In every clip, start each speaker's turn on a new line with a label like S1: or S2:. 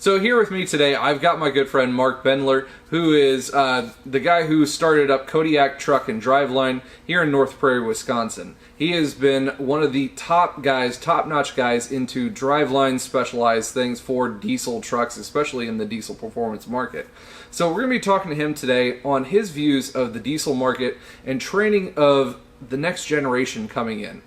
S1: So here with me today, I've got my good friend Mark Bendler, who is the guy who started up Kodiak Truck and Driveline here in North Prairie, Wisconsin. He has been one of the top guys, top-notch guys into driveline specialized things for diesel trucks, especially in the diesel performance market. So we're going to be talking to him today on his views of the diesel market and training of the next generation coming in.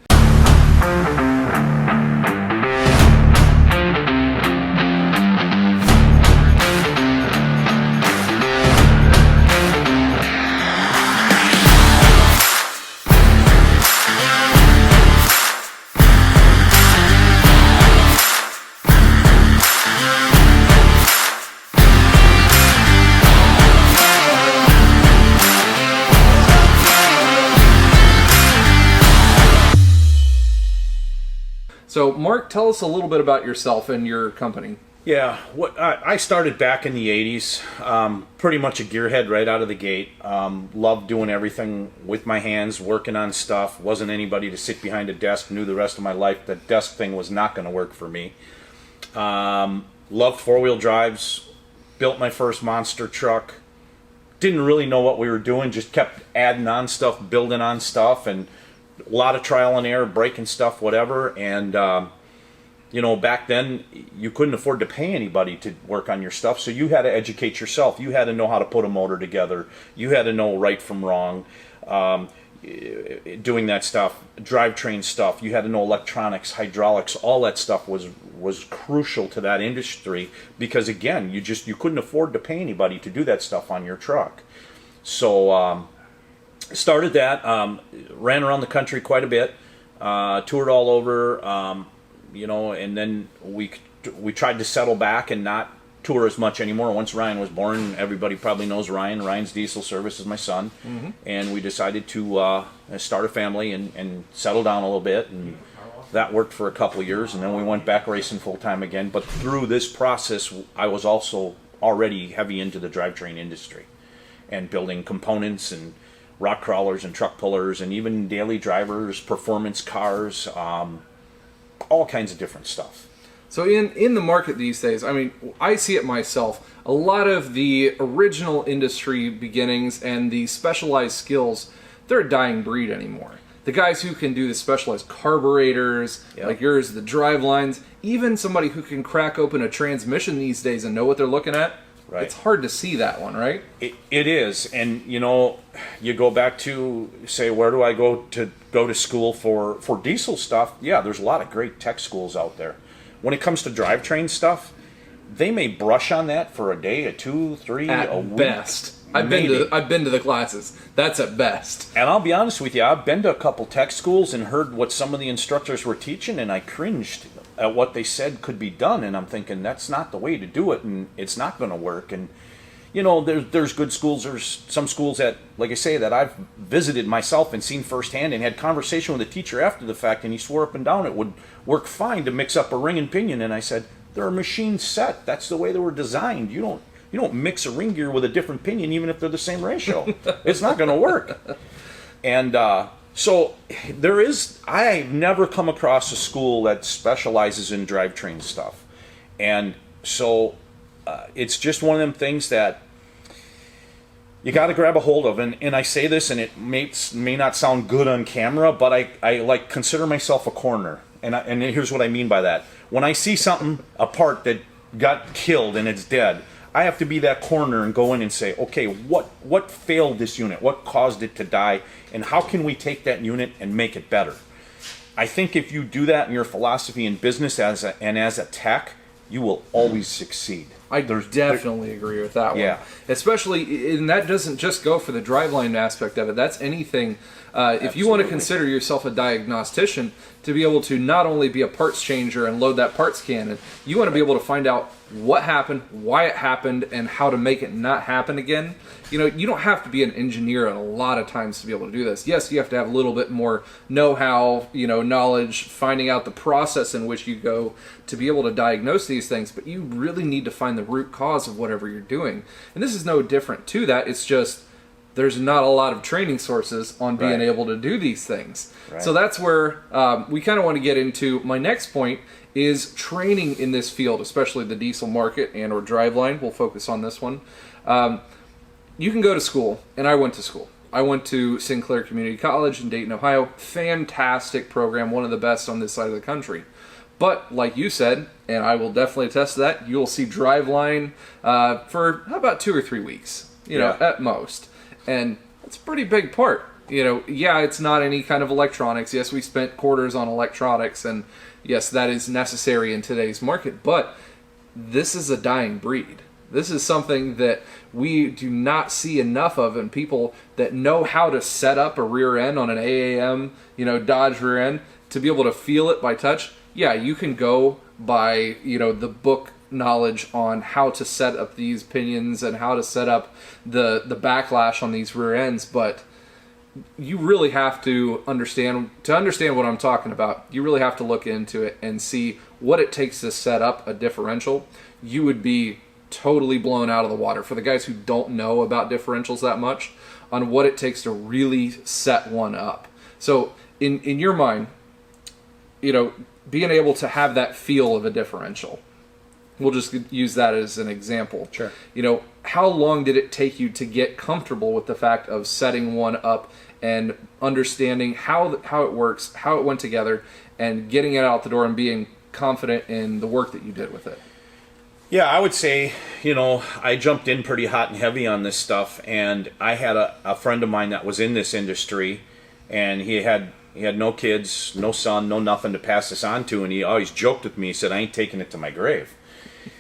S1: So, Mark, tell us a little bit about yourself and your company.
S2: Yeah, I started back in the 80s, pretty much a gearhead right out of the gate. Loved doing everything with my hands, working on stuff. Wasn't anybody to sit behind a desk. Knew the rest of my life that desk thing was not going to work for me. Loved four-wheel drives, built my first monster truck. Didn't really know what we were doing, just kept adding on stuff, building on stuff, and a lot of trial and error, breaking stuff, whatever. And you know, back then you couldn't afford to pay anybody to work on your stuff, so you had to educate yourself. You had to know how to put a motor together. You had to know right from wrong. Doing that stuff, drivetrain stuff. You had to know electronics, hydraulics. All that stuff was crucial to that industry because, again, you couldn't afford to pay anybody to do that stuff on your truck. So started that, ran around the country quite a bit, toured all over, you know, and then we tried to settle back and not tour as much anymore. Once Ryan was born, everybody probably knows Ryan. Ryan's Diesel Service is my son, and we decided to start a family and settle down a little bit, and that worked for a couple of years, and then we went back racing full-time again. But through this process, I was also already heavy into the drivetrain industry and building components and rock crawlers and truck pullers and even daily drivers, performance cars, all kinds of different stuff.
S1: So in the market these days, I mean, I see it myself, a lot of the original industry beginnings and the specialized skills, they're a dying breed anymore. The guys who can do the specialized carburetors, like yours, the drive lines, even somebody who can crack open a transmission these days and know what they're looking at, right. It's hard to see that one, right?
S2: It is, and you know, you go back to say, where do I go to school for diesel stuff? Yeah, there's a lot of great tech schools out there. When it comes to drivetrain stuff, they may brush on that for a day, a 2, 3, a week. At best.
S1: I've been to the classes. That's at best.
S2: And I'll be honest with you, I've been to a couple tech schools and heard what some of the instructors were teaching, and I cringed at what they said could be done, and I'm thinking that's not the way to do it, and it's not going to work. And you know, there's good schools. There's some schools that, like I say, that I've visited myself and seen firsthand, and had conversation with a teacher after the fact, and he swore up and down it would work fine to mix up a ring and pinion. And I said, they're a machine set. That's the way they were designed. You don't mix a ring gear with a different pinion, even if they're the same ratio. It's not going to work. And so I've never come across a school that specializes in drivetrain stuff. And so it's just one of them things that you got to grab a hold of. And I say this, and it may not sound good on camera, but I like consider myself a corner. And here's what I mean by that. When I see something, a part that got killed and it's dead, I have to be that corner and go in and say, okay, what failed this unit? What caused it to die? And how can we take that unit and make it better? I think if you do that in your philosophy in business as a tech, you will always succeed.
S1: I definitely agree with that one.
S2: Yeah.
S1: Especially, and that doesn't just go for the driveline aspect of it. That's anything. If you want to consider yourself a diagnostician, to be able to not only be a parts changer and load that parts cannon, you want to be able to find out what happened, why it happened, and how to make it not happen again. You know, you don't have to be an engineer a lot of times to be able to do this. Yes, you have to have a little bit more know-how, knowledge, finding out the process in which you go to be able to diagnose these things, but you really need to find the root cause of whatever you're doing. And this is no different to that. It's just there's not a lot of training sources on being able to do these things. Right. So that's where we kind of want to get into my next point is training in this field, especially the diesel market and or driveline. We'll focus on this one. You can go to school, and I went to school. I went to Sinclair Community College in Dayton, Ohio. Fantastic program, one of the best on this side of the country. But like you said, and I will definitely attest to that, you'll see driveline for about 2 or 3 weeks, at most. And that's a pretty big part. Yeah, it's not any kind of electronics. Yes, we spent quarters on electronics, and yes, that is necessary in today's market. But this is a dying breed. This is something that we do not see enough of, and people that know how to set up a rear end on an AAM, Dodge rear end, to be able to feel it by touch. Yeah, you can go by, the book knowledge on how to set up these pinions and how to set up the backlash on these rear ends, but you really have to understand what I'm talking about. You really have to look into it and see what it takes to set up a differential. You would be totally blown out of the water for the guys who don't know about differentials that much on what it takes to really set one up. So in your mind, being able to have that feel of a differential, we'll just use that as an example.
S2: Sure.
S1: How long did it take you to get comfortable with the fact of setting one up and understanding how it works, how it went together, and getting it out the door and being confident in the work that you did with it?
S2: Yeah, I would say, I jumped in pretty hot and heavy on this stuff, and I had a friend of mine that was in this industry, and he had no kids, no son, no nothing to pass this on to, and he always joked with me. He said, "I ain't taking it to my grave."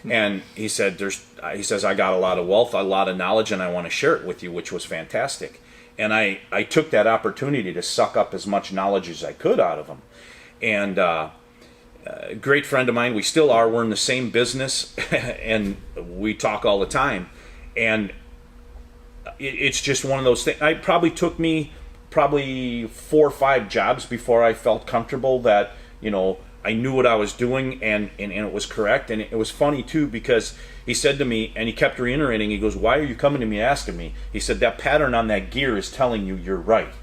S2: And he said, he says, "I got a lot of wealth, a lot of knowledge, and I want to share it with you," which was fantastic. And I took that opportunity to suck up as much knowledge as I could out of him. And a great friend of mine, we still are, we're in the same business, and we talk all the time. And it's just one of those things. It probably took me 4 or 5 jobs before I felt comfortable that, I knew what I was doing and it was correct. And it was funny too, because he said to me, and he kept reiterating, he goes, "Why are you coming to me asking me?" He said, "That pattern on that gear is telling you you're right."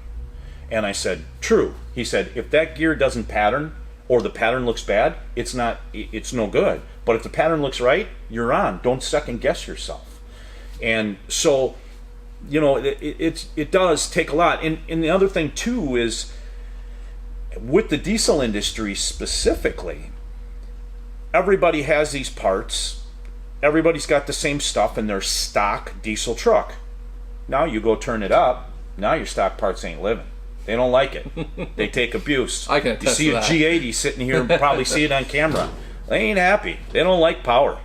S2: And I said, "True." He said, "If that gear doesn't pattern, or the pattern looks bad, it's no good. But if the pattern looks right, you're on. Don't second guess yourself." And so, it does take a lot. And the other thing too is, with the diesel industry specifically, everybody has these parts. Everybody's got the same stuff in their stock diesel truck. Now you go turn it up, now your stock parts ain't living. They don't like it. They take abuse.
S1: I can attest
S2: You
S1: to
S2: see
S1: that.
S2: a G80 sitting here and probably see it on camera. They ain't happy. They don't like power.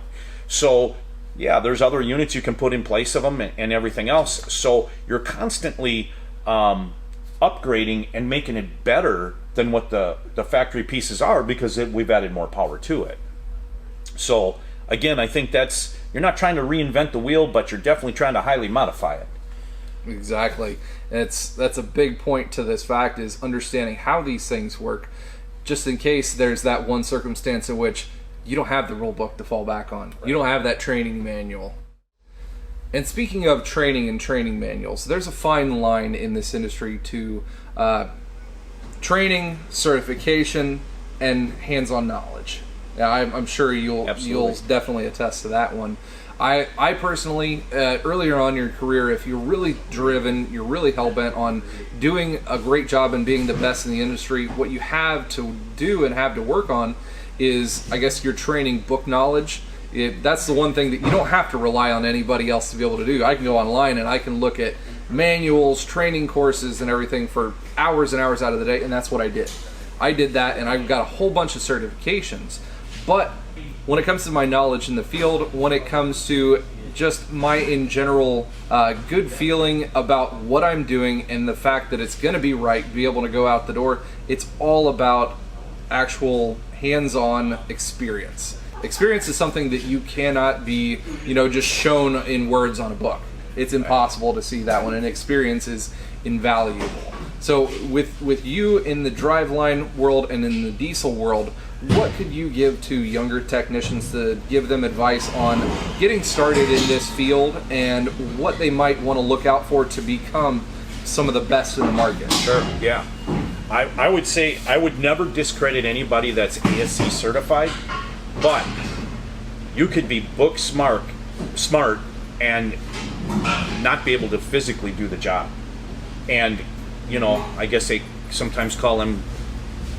S2: So, yeah, there's other units you can put in place of them and everything else. So you're constantly upgrading and making it better than what the factory pieces are, because we've added more power to it. So, again, I think you're not trying to reinvent the wheel, but you're definitely trying to highly modify it.
S1: Exactly. That's a big point to this fact, is understanding how these things work, just in case there's that one circumstance in which you don't have the rule book to fall back on. Right. You don't have that training manual. And speaking of training and training manuals, there's a fine line in this industry to training, certification, and hands-on knowledge. Yeah, I'm sure you'll definitely attest to that one. I personally, earlier on in your career, if you're really driven, you're really hell-bent on doing a great job and being the best in the industry, what you have to do and have to work on is, I guess, your training book knowledge. That's the one thing that you don't have to rely on anybody else to be able to do. I can go online and I can look at manuals, training courses, and everything for hours and hours out of the day, and that's what I did. I did that, and I've got a whole bunch of certifications. But when it comes to my knowledge in the field, when it comes to just my in general good feeling about what I'm doing and the fact that it's going to be right, be able to go out the door, it's all about actual hands-on experience. Experience is something that you cannot be, just shown in words on a book. It's impossible to see that one, and experience is invaluable. So with you in the driveline world and in the diesel world, what could you give to younger technicians to give them advice on getting started in this field and what they might want to look out for to become some of the best in the market?
S2: Sure, yeah. I would say I would never discredit anybody that's ASC certified, but you could be book smart and not be able to physically do the job. And, you know, I guess they sometimes call them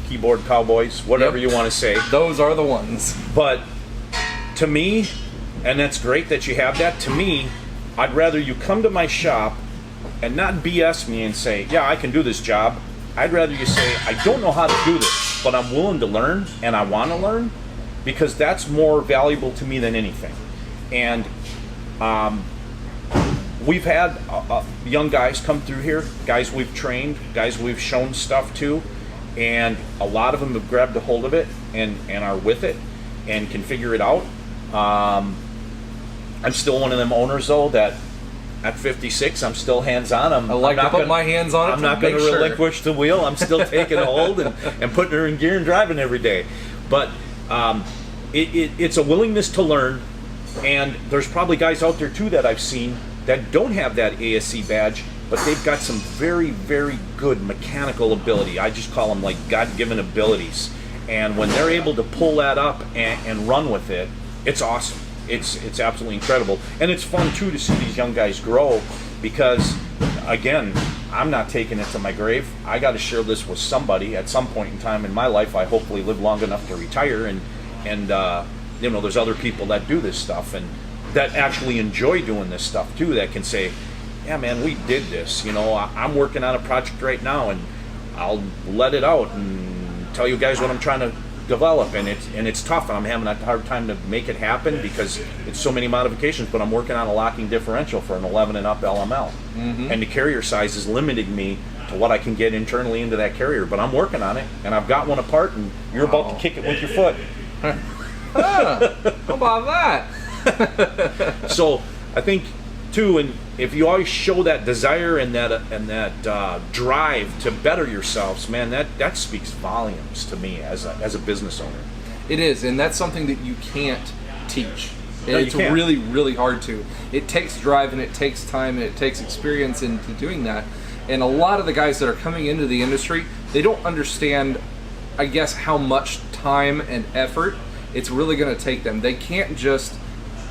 S2: keyboard cowboys, whatever you want to say.
S1: Those are the ones.
S2: But to me, and that's great that you have that, to me, I'd rather you come to my shop and not BS me and say, yeah, I can do this job. I'd rather you say, I don't know how to do this, but I'm willing to learn and I want to learn, because that's more valuable to me than anything. And we've had young guys come through here, guys we've trained, guys we've shown stuff to, and a lot of them have grabbed a hold of it and are with it and can figure it out. I'm still one of them owners, though, that at 56, I'm still hands-on.
S1: I like to put my hands on it.
S2: I'm not going to relinquish the wheel. I'm still taking a hold and putting her in gear and driving every day. But it's a willingness to learn, and there's probably guys out there, too, that I've seen that don't have that ASC badge, but they've got some very, very good mechanical ability. I just call them like God-given abilities. And when they're able to pull that up and run with it, it's awesome. It's absolutely incredible. And it's fun, too, to see these young guys grow, because, again, I'm not taking it to my grave. I got to share this with somebody at some point in time in my life. I hopefully live long enough to retire, and you know, there's other people that do this stuff and that actually enjoy doing this stuff, too, that can say, yeah, man, we did this. You know, I'm working on a project right now, and I'll let it out and tell you guys what I'm trying to develop, and it's tough, and I'm having a hard time to make it happen because it's so many modifications, but I'm working on a locking differential for an 11 and up LML. And the carrier size is limiting me to what I can get internally into that carrier, but I'm working on it, and I've got one apart, and you're about to kick it with your foot.
S1: How about that?
S2: So I think too, and if you always show that desire and that drive to better yourselves, man, that speaks volumes to me as a business owner.
S1: It is, and that's something that you can't teach.
S2: No,
S1: it's
S2: you can't.
S1: really, really hard to. It takes drive, and it takes time, and it takes experience into doing that. And a lot of the guys that are coming into the industry, they don't understand, I guess, how much time and effort it's really going to take them. They can't just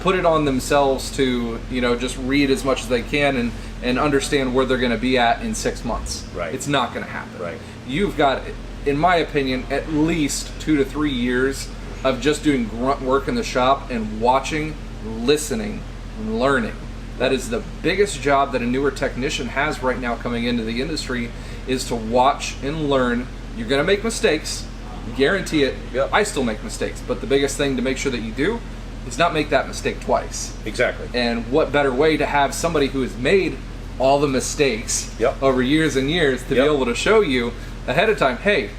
S1: put it on themselves to, you know, just read as much as they can and understand where they're going to be at in 6 months.
S2: Right.
S1: It's not going to happen.
S2: Right.
S1: You've got, in my opinion, at least 2 to 3 years of just doing grunt work in the shop and watching, listening, and learning. That is the biggest job that a newer technician has right now coming into the industry, is to watch and learn. You're going to make mistakes. Guarantee it.
S2: Yep.
S1: I still make mistakes, but the biggest thing to make sure that you do is not make that mistake twice.
S2: Exactly.
S1: And what better way to have somebody who has made all the mistakes over years and years to be able to show you ahead of time, hey,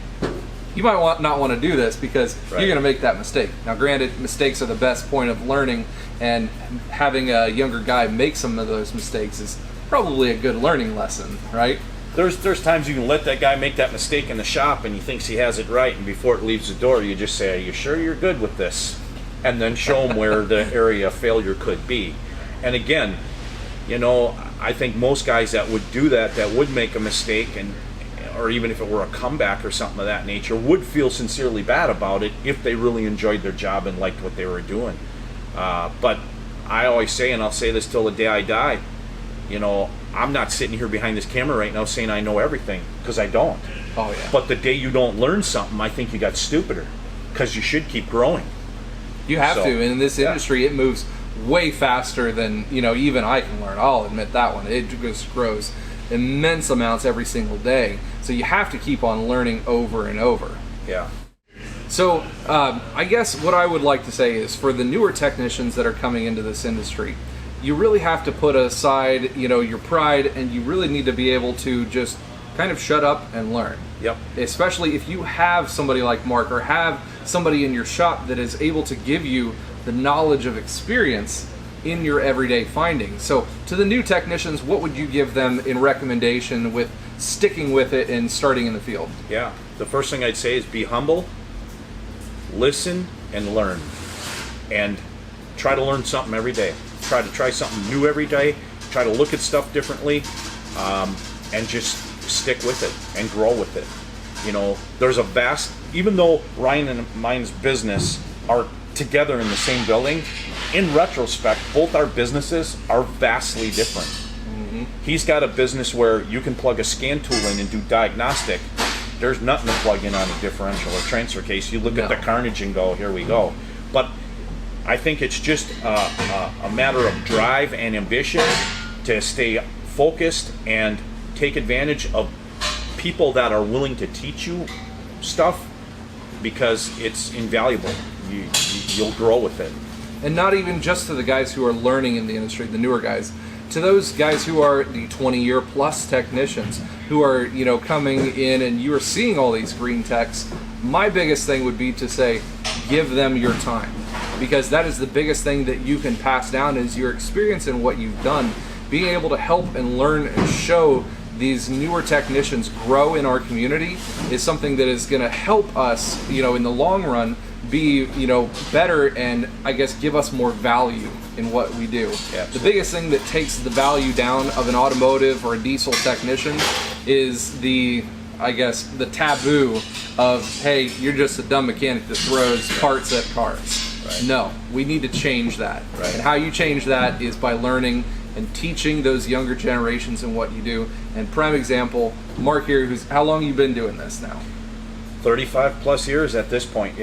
S1: you might not want to do this because you're going to make that mistake. Now, granted, mistakes are the best point of learning, and having a younger guy make some of those mistakes is probably a good learning lesson, right?
S2: There's times you can let that guy make that mistake in the shop and he thinks he has it right, and before it leaves the door, you just say, are you sure you're good with this? And then show him where the area of failure could be. And again, you know, I think most guys that would do that would make a mistake, and or even if it were a comeback or something of that nature, would feel sincerely bad about it if they really enjoyed their job and liked what they were doing. But I always say, and I'll say this till the day I die, you know, I'm not sitting here behind this camera right now saying I know everything, because I don't.
S1: Oh, yeah.
S2: But the day you don't learn something, I think you got stupider, because you should keep growing.
S1: You have to. And in this industry, it moves way faster than, you know, even I can learn. I'll admit that one. It just grows immense amounts every single day. So you have to keep on learning over and over.
S2: Yeah.
S1: So I guess what I would like to say is, for the newer technicians that are coming into this industry, you really have to put aside, you know, your pride, and you really need to be able to just kind of shut up and learn.
S2: Yep.
S1: Especially if you have somebody like Mark, or have somebody in your shop that is able to give you the knowledge of experience in your everyday findings. So to the new technicians, what would you give them in recommendation with sticking with it and starting in the field?
S2: Yeah. The first thing I'd say is be humble, listen, and learn. And try to learn something every day. Try to try something new every day. Try to look at stuff differently, and just stick with it and grow with it. You know, there's a vast, even though Ryan and mine's business are together in the same building, in retrospect, both our businesses are vastly different. He's got a business where you can plug a scan tool in and do diagnostic. There's nothing to plug in on a differential or transfer case. You look at the carnage and go, here we go. But I think it's just a matter of drive and ambition to stay focused and take advantage of people that are willing to teach you stuff, because it's invaluable. You'll grow with it.
S1: And not even just to the guys who are learning in the industry, the newer guys, to those guys who are the 20-year plus technicians who are, you know, coming in and you are seeing all these green techs. My biggest thing would be to say, give them your time, because that is the biggest thing that you can pass down is your experience and what you've done. Being able to help and learn and show these newer technicians grow in our community is something that is going to help us, you know, in the long run be, you know, better and I guess give us more value in what we do. The biggest thing that takes the value down of an automotive or a diesel technician is the, I guess, the taboo of, hey, you're just a dumb mechanic that throws parts at cars. No, we need to change that. And how you change that is by learning and teaching those younger generations in what you do. And prime example, Mark here, how long you been doing this now?
S2: 35 plus years at this point,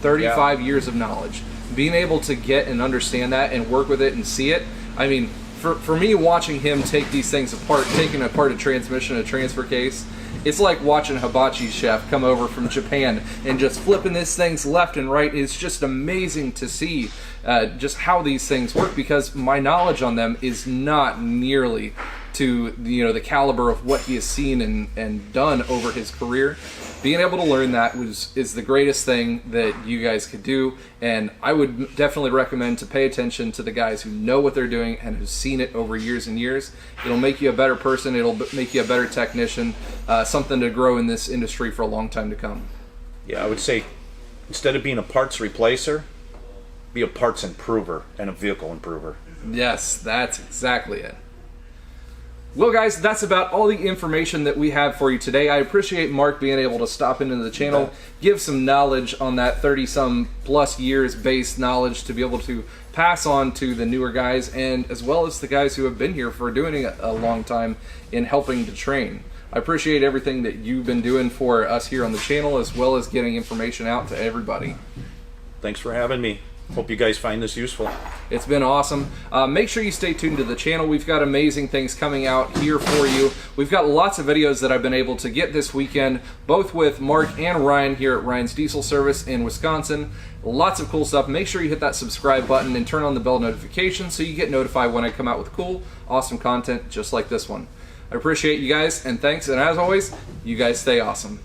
S1: 35 years of knowledge. Being able to get and understand that and work with it and see it, I mean, for me watching him take these things apart, taking apart a transmission, a transfer case, it's like watching a hibachi chef come over from Japan and just flipping these things left and right. It's just amazing to see just how these things work, because my knowledge on them is not nearly to, you know, the caliber of what he has seen and done over his career. Being able to learn that is the greatest thing that you guys could do, and I would definitely recommend to pay attention to the guys who know what they're doing and who've seen it over years and years. It'll make you a better person, it'll make you a better technician, something to grow in this industry for a long time to come.
S2: Yeah, I would say instead of being a parts replacer, be a parts improver and a vehicle improver.
S1: Yes, that's exactly it. Well guys, that's about all the information that we have for you today. I appreciate Mark being able to stop into the channel, give some knowledge on that 30-some plus years based knowledge to be able to pass on to the newer guys, and as well as the guys who have been here for doing it a long time in helping to train. I appreciate everything that you've been doing for us here on the channel, as well as getting information out to everybody.
S2: Thanks for having me. Hope you guys find this useful.
S1: It's been awesome. Make sure you stay tuned to the channel. We've got amazing things coming out here for you. We've got lots of videos that I've been able to get this weekend, both with Mark and Ryan here at Ryan's Diesel Service in Wisconsin. Lots of cool stuff. Make sure you hit that subscribe button and turn on the bell notification so you get notified when I come out with cool, awesome content just like this one. I appreciate you guys, and thanks, and as always, you guys stay awesome.